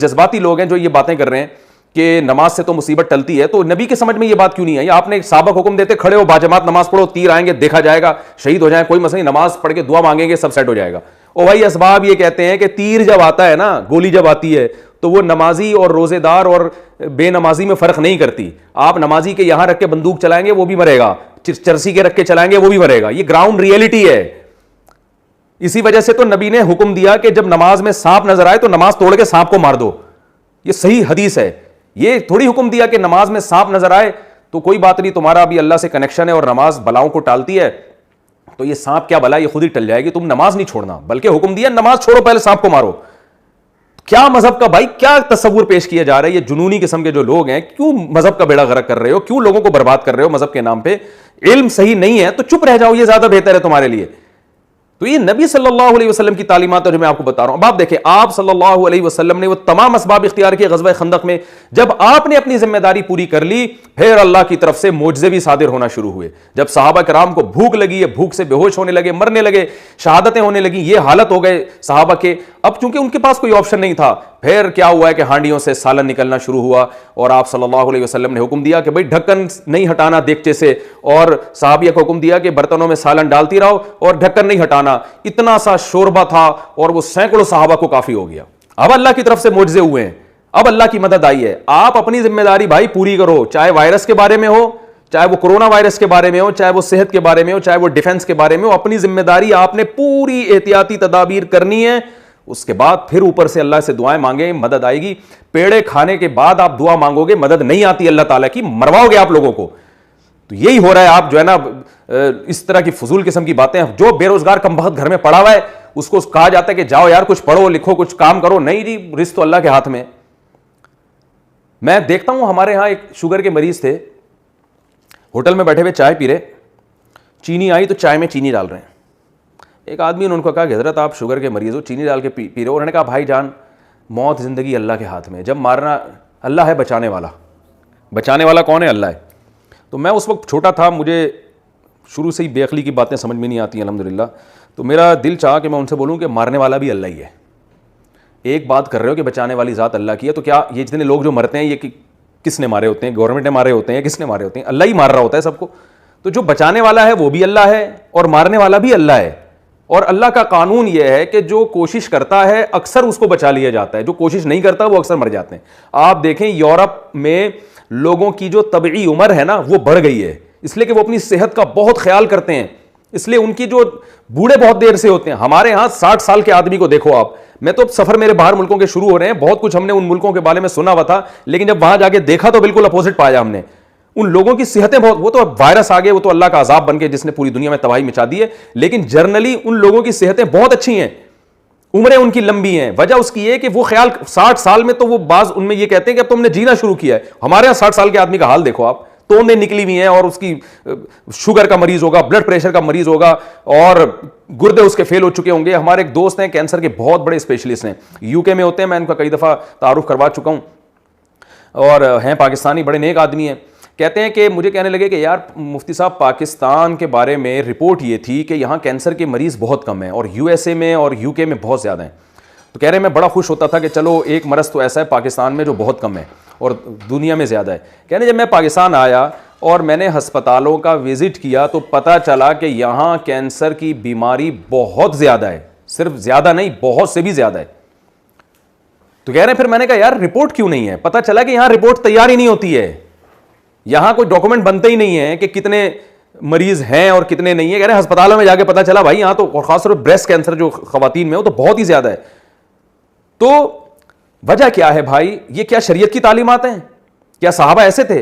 جذباتی لوگ ہیں جو یہ باتیں کر رہے ہیں کہ نماز سے تو مصیبت ٹلتی ہے, تو نبی کے سمجھ میں یہ بات کیوں نہیں ہے؟ آپ نے سابق حکم دیتے کھڑے ہو باجماعت نماز پڑھو, تیر آئیں گے دیکھا جائے گا, شہید ہو جائیں کوئی مسئلہ نہیں, نماز پڑھ کے دعا مانگیں گے سب سیٹ ہو جائے گا. او بھائی اسباب یہ کہتے ہیں کہ تیر جب آتا ہے نا, گولی جب آتی ہے تو وہ نمازی اور روزے دار اور بے نمازی میں فرق نہیں کرتی. آپ نمازی کے یہاں رکھ کے بندوق چلائیں گے وہ بھی مرے گا, چرسی کے رکھ کے چلائیں گے وہ بھی مرے گا. یہ گراؤنڈ ریئلٹی ہے. اسی وجہ سے تو نبی نے حکم دیا کہ جب نماز میں سانپ نظر آئے تو نماز توڑ کے سانپ کو مار دو. یہ صحیح حدیث ہے. یہ تھوڑی حکم دیا کہ نماز میں سانپ نظر آئے تو کوئی بات نہیں, تمہارا بھی اللہ سے کنیکشن ہے اور نماز بلاؤں کو ٹالتی ہے, تو یہ سانپ کیا بلا, یہ خود ہی ٹل جائے گی, تم نماز نہیں چھوڑنا. بلکہ حکم دیا نماز چھوڑو پہلے سانپ کو مارو. کیا مذہب کا بھائی کیا تصور پیش کیا جا رہا ہے؟ یہ جنونی قسم کے جو لوگ ہیں, کیوں مذہب کا بیڑا غرق کر رہے ہو, کیوں لوگوں کو برباد کر رہے ہو مذہب کے نام پہ؟ علم صحیح نہیں ہے تو چپ رہ جاؤ, یہ زیادہ بہتر ہے تمہارے لیے. تو یہ نبی صلی اللہ علیہ وسلم کی تعلیمات ہے جو میں آپ کو بتا رہا ہوں. اب آپ دیکھیں, آپ صلی اللہ علیہ وسلم نے وہ تمام اسباب اختیار کیے غزوہ خندق میں. جب آپ نے اپنی ذمہ داری پوری کر لی, پھر اللہ کی طرف سے معجزے بھی صادر ہونا شروع ہوئے. جب صحابہ کرام کو بھوک لگی ہے, بھوک سے بے ہوش ہونے لگے, مرنے لگے, شہادتیں ہونے لگی, یہ حالت ہو گئے صحابہ کے. اب چونکہ ان کے پاس کوئی آپشن نہیں تھا, پھر کیا ہوا ہے کہ ہانڈیوں سے سالن نکلنا شروع ہوا, اور آپ صلی اللہ علیہ وسلم نے حکم دیا کہ بھئی ڈھکن نہیں ہٹانا دیگچے سے, اور صحابیہ کو حکم دیا کہ برتنوں میں سالن ڈالتی رہو اور ڈھکن نہیں ہٹانا. اتنا سا شوربہ تھا اور وہ سینکڑوں صحابہ کو کافی ہو گیا. اب اللہ کی طرف سے معجزے ہوئے ہیں, اب اللہ کی مدد آئی ہے. آپ اپنی ذمہ داری بھائی پوری کرو, چاہے وائرس کے بارے میں ہو, چاہے وہ کورونا وائرس کے بارے میں ہو, چاہے وہ صحت کے بارے میں ہو, چاہے وہ ڈیفنس کے بارے میں ہو. اپنی ذمہ داری آپ نے پوری احتیاطی تدابیر کرنی ہے. اس کے بعد پھر اوپر سے اللہ سے دعائیں مانگیں, مدد آئے گی. پیڑے کھانے کے بعد آپ دعا مانگو گے, مدد نہیں آتی اللہ تعالیٰ کی, مرواؤ گے آپ لوگوں کو. تو یہی ہو رہا ہے. آپ جو ہے نا اس طرح کی فضول قسم کی باتیں, جو بے روزگار کم بخت گھر میں پڑا ہوا ہے اس کو کہا جاتا ہے کہ جاؤ یار کچھ پڑھو لکھو کچھ کام کرو. نہیں جی, رزق تو اللہ کے ہاتھ میں. میں دیکھتا ہوں ہمارے ہاں ایک شوگر کے مریض تھے, ہوٹل میں بیٹھے ہوئے چائے پی رہے, چینی آئی تو چائے میں چینی ڈال رہے ہیں. ایک آدمی نے ان کو کہا کہ حضرت آپ شوگر کے مریض ہو, چینی ڈال کے پی رہے ہو. انہوں نے کہا بھائی جان موت زندگی اللہ کے ہاتھ میں, جب مارنا اللہ ہے, بچانے والا. بچانے والا کون ہے؟ اللہ ہے. تو میں اس وقت چھوٹا تھا, مجھے شروع سے ہی بے عقلی کی باتیں سمجھ میں نہیں آتی الحمدللہ. تو میرا دل چاہا کہ میں ان سے بولوں کہ مارنے والا بھی اللہ ہی ہے. ایک بات کر رہے ہو کہ بچانے والی ذات اللہ کی ہے, تو کیا یہ جتنے لوگ جو مرتے ہیں یہ کس نے مارے ہوتے ہیں؟ گورنمنٹ نے مارے ہوتے ہیں, کس نے مارے ہوتے ہیں؟ اللہ ہی مار رہا ہوتا ہے سب کو. تو جو بچانے والا ہے وہ بھی اللہ ہے اور مارنے والا بھی اللہ ہے. اور اللہ کا قانون یہ ہے کہ جو کوشش کرتا ہے اکثر اس کو بچا لیا جاتا ہے, جو کوشش نہیں کرتا وہ اکثر مر جاتے ہیں. آپ دیکھیں یورپ میں لوگوں کی جو طبعی عمر ہے نا وہ بڑھ گئی ہے, اس لیے کہ وہ اپنی صحت کا بہت خیال کرتے ہیں, اس لیے ان کی جو بوڑھے بہت دیر سے ہوتے ہیں. ہمارے ہاں 60 سال کے آدمی کو دیکھو آپ. میں تو سفر میرے باہر ملکوں کے شروع ہو رہے ہیں, بہت کچھ ہم نے ان ملکوں کے بارے میں سنا ہوا تھا, لیکن جب وہاں جا کے دیکھا تو بالکل اپوزٹ پایا ہم نے. ان لوگوں کی صحتیں بہت, وہ تو وائرس آ گئے, وہ تو اللہ کا عذاب بن کے جس نے پوری دنیا میں تباہی مچا دی ہے, لیکن جرنلی ان لوگوں کی صحتیں بہت اچھی ہیں, عمریں ان کی لمبی ہیں. وجہ اس کی یہ کہ وہ خیال 60 سال میں تو وہ بعض ان میں یہ کہتے ہیں کہ اب تم نے جینا شروع کیا ہے. ہمارے یہاں 60 سال کے آدمی کا حال دیکھو آپ, توندیں نکلی ہوئی ہیں, اور اس کی شوگر کا مریض ہوگا, بلڈ پریشر کا مریض ہوگا, اور گردے اس کے فیل ہو چکے ہوں گے. ہمارے ایک دوست ہیں کینسر کے بہت بڑے اسپیشلسٹ ہیں, یو کے میں ہوتے ہیں, میں ان کا کئی دفعہ تعارف کروا چکا ہوں, اور ہیں پاکستانی, بڑے نیک آدمی ہیں. کہتے ہیں کہ مجھے کہنے لگے کہ یار مفتی صاحب پاکستان کے بارے میں رپورٹ یہ تھی کہ یہاں کینسر کے مریض بہت کم ہیں اور یو ایس اے میں اور یو کے میں بہت زیادہ ہیں. تو کہہ رہے ہیں میں بڑا خوش ہوتا تھا کہ چلو ایک مرض تو ایسا ہے پاکستان میں جو بہت کم ہے اور دنیا میں زیادہ ہے. کہہ رہے ہیں جب میں پاکستان آیا اور میں نے ہسپتالوں کا وزٹ کیا تو پتہ چلا کہ یہاں کینسر کی بیماری بہت زیادہ ہے, صرف زیادہ نہیں بہت سے بھی زیادہ ہے. تو کہہ رہے ہیں پھر میں نے کہا یار رپورٹ کیوں نہیں ہے؟ پتہ چلا کہ یہاں رپورٹ تیار ہی نہیں ہوتی ہے, یہاں کوئی ڈاکومنٹ بنتے ہی نہیں ہے کہ کتنے مریض ہیں اور کتنے نہیں ہیں. کہہ رہے ہیں ہسپتالوں میں جا کے پتہ چلا بھائی یہاں تو, اور خاص طور پر بریسٹ کینسر جو خواتین میں ہو تو بہت ہی زیادہ ہے. تو وجہ کیا ہے بھائی؟ یہ کیا شریعت کی تعلیمات ہیں؟ کیا صحابہ ایسے تھے؟